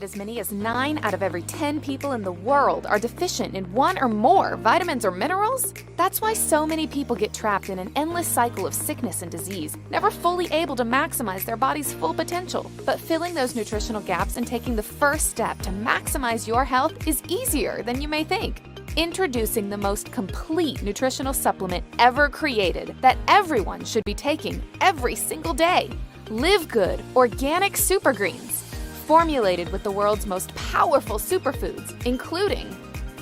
that as many as 9 out of every 10 people in the world are deficient in one or more vitamins or minerals? That's why so many people get trapped in an endless cycle of sickness and disease, never fully able to maximize their body's full potential. But filling those nutritional gaps and taking the first step to maximize your health is easier than you may think. Introducing the most complete nutritional supplement ever created that everyone should be taking every single day. Livegood Organic Super Greens, formulated with the world's most powerful superfoods, including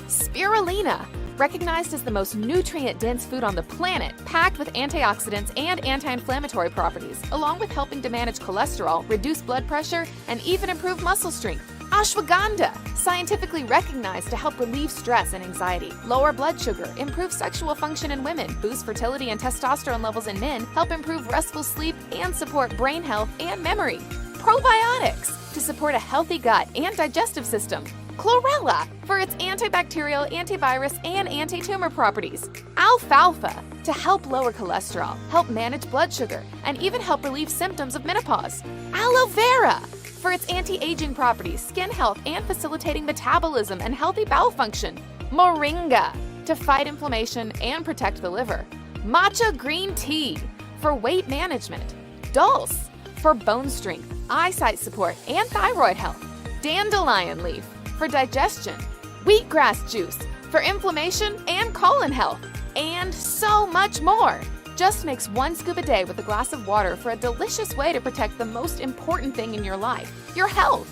spirulina, recognized as the most nutrient-dense food on the planet, packed with antioxidants and anti-inflammatory properties, along with helping to manage cholesterol, reduce blood pressure, and even improve muscle strength. Ashwagandha, scientifically recognized to help relieve stress and anxiety, lower blood sugar, improve sexual function in women, boost fertility and testosterone levels in men, help improve restful sleep, and support brain health and memory. Probiotics, to support a healthy gut and digestive system. Chlorella, for its antibacterial, antivirus, and anti-tumor properties. Alfalfa, to help lower cholesterol, help manage blood sugar, and even help relieve symptoms of menopause. Aloe vera, for its anti-aging properties, skin health, and facilitating metabolism and healthy bowel function. Moringa, to fight inflammation and protect the liver. Matcha green tea, for weight management. Dulse, for bone strength, eyesight support, and thyroid health. Dandelion leaf, for digestion. Wheatgrass juice, for inflammation and colon health. And so much more. Just mix 1 scoop a day with a glass of water for a delicious way to protect the most important thing in your life, your health.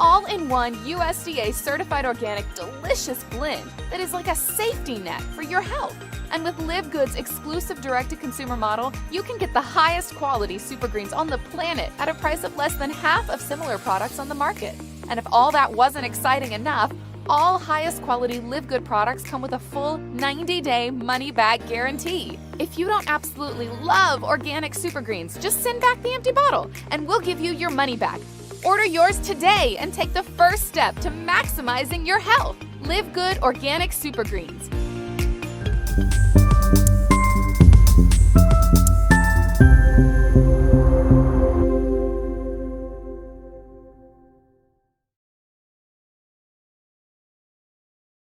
All in one USDA certified organic delicious blend that is like a safety net for your health. And with Livegood's exclusive direct-to-consumer model, you can get the highest quality super greens on the planet at a price of less than half of similar products on the market. And if all that wasn't exciting enough, all highest quality Livegood products come with a full 90-day money-back guarantee. If you don't absolutely love organic super greens, just send back the empty bottle and we'll give you your money back. Order yours today and take the first step to maximizing your health. Livegood Organic Super Greens.